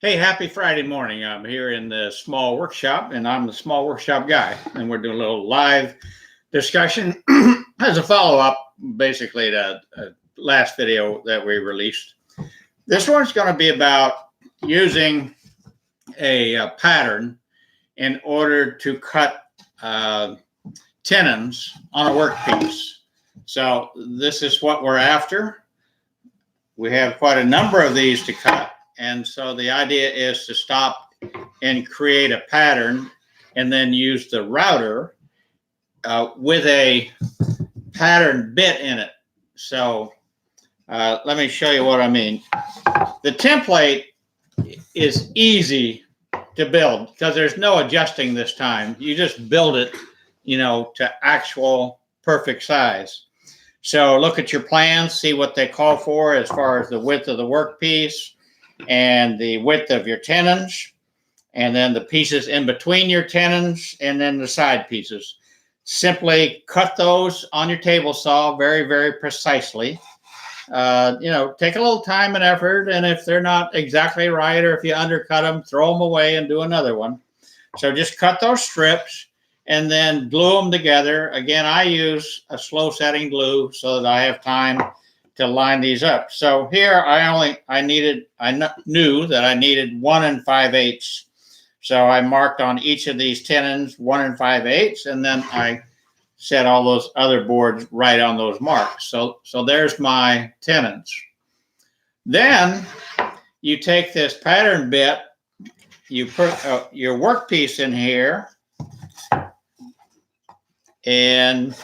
Hey, happy Friday morning. I'm here in the small workshop, and I'm the small workshop guy, and we're doing a little live discussion as a follow-up, basically, to last video that we released. This one's going to be about using a pattern in order to cut tenons on a workpiece. So this is what we're after. We have quite a number of these to cut. And so the idea is to stop and create a pattern and then use the router with a pattern bit in it. So let me show you what I mean. The template is easy to build because there's no adjusting this time. You just build it, to actual perfect size. So look at your plans, see what they call for as far as the width of the workpiece and the width of your tenons, and then the pieces in between your tenons, and then the side pieces. Simply cut those on your table saw very, very precisely. Take a little time and effort, and if they're not exactly right, or if you undercut them, throw them away and do another one. So just cut those strips and then glue them together. Again, I use a slow setting glue so that I have time to line these up. So here I knew that I needed 1 5/8. So I marked on each of these tenons 1 5/8, and then I set all those other boards right on those marks. So there's my tenons. Then you take this pattern bit, you put your workpiece in here, and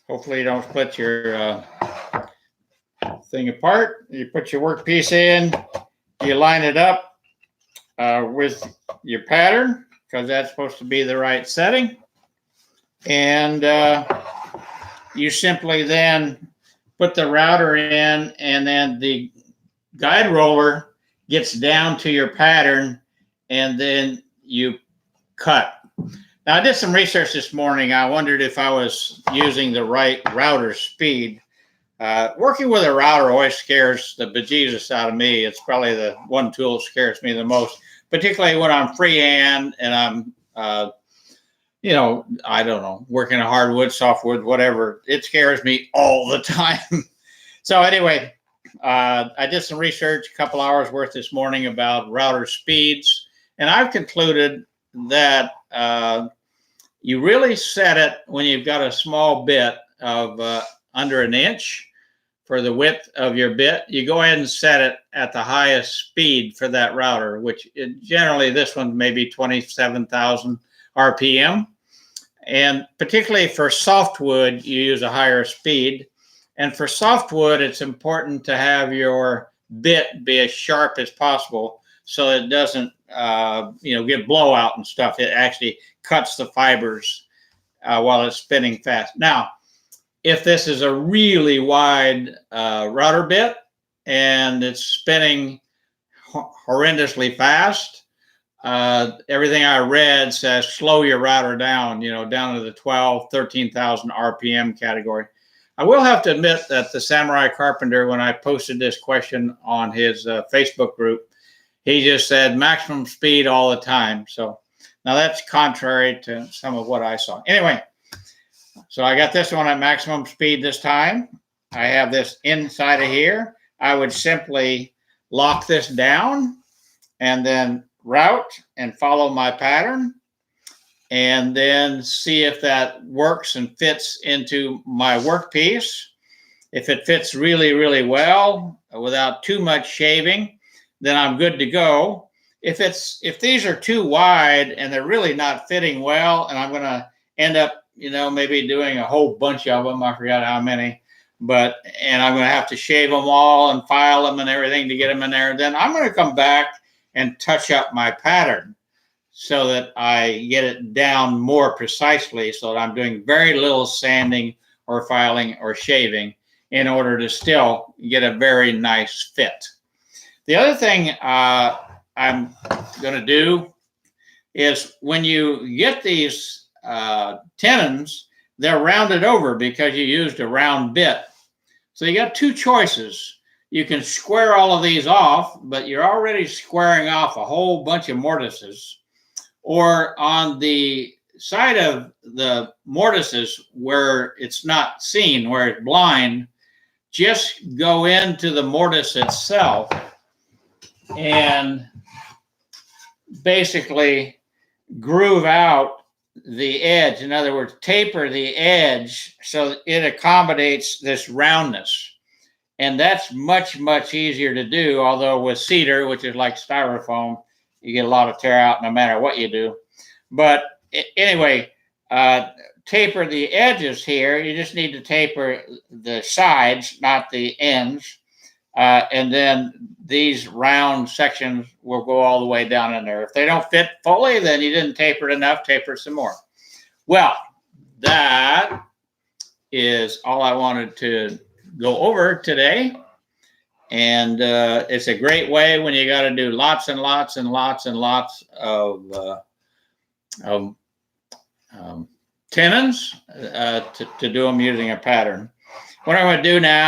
hopefully you don't split your thing apart. You put your workpiece in, you line it up with your pattern because that's supposed to be the right setting. And you simply then put the router in, and then the guide roller gets down to your pattern, and then you cut. Now, I did some research this morning. I wondered if I was using the right router speed. Working with a router always scares the bejesus out of me. It's probably the one tool that scares me the most, particularly when I'm freehand and I'm, I don't know, working a hardwood, softwood, whatever. It scares me all the time. So anyway, I did some research, a couple hours worth this morning about router speeds, and I've concluded that you really set it when you've got a small bit of under 1 inch for the width of your bit. You go ahead and set it at the highest speed for that router, which generally this one may be 27,000 RPM. And particularly for softwood, you use a higher speed. And for softwood, it's important to have your bit be as sharp as possible so it doesn't get blowout and stuff. It actually cuts the fibers while it's spinning fast. Now, if this is a really wide router bit and it's spinning horrendously fast, everything I read says slow your router down, down to the 13,000 RPM category. I will have to admit that the Samurai Carpenter, when I posted this question on his Facebook group, he just said maximum speed all the time. So now that's contrary to some of what I saw. Anyway, so I got this one at maximum speed this time. I have this inside of here. I would simply lock this down and then route and follow my pattern, and then see if that works and fits into my workpiece. If it fits really, really well without too much shaving, then I'm good to go. If these are too wide and they're really not fitting well, and I'm going to end up, maybe doing a whole bunch of them, I forgot how many, and I'm going to have to shave them all and file them and everything to get them in there, then I'm going to come back and touch up my pattern so that I get it down more precisely, so that I'm doing very little sanding or filing or shaving in order to still get a very nice fit. The other thing I'm going to do is when you get these tenons, they're rounded over because you used a round bit. So you got two choices. You can square all of these off, but you're already squaring off a whole bunch of mortises. Or on the side of the mortises where it's not seen, where it's blind, just go into the mortise itself and basically groove out the edge. In other words, taper the edge so it accommodates this roundness. And that's much, much easier to do. Although with cedar, which is like styrofoam, you get a lot of tear out no matter what you do. But anyway, taper the edges here. You just need to taper the sides, not the ends. And then these round sections will go all the way down in there. If they don't fit fully, then you didn't taper it enough, taper some more. Well, that is all I wanted to go over today. And it's a great way when you got to do lots and lots and lots and lots of tenons to do them using a pattern. What I'm going to do now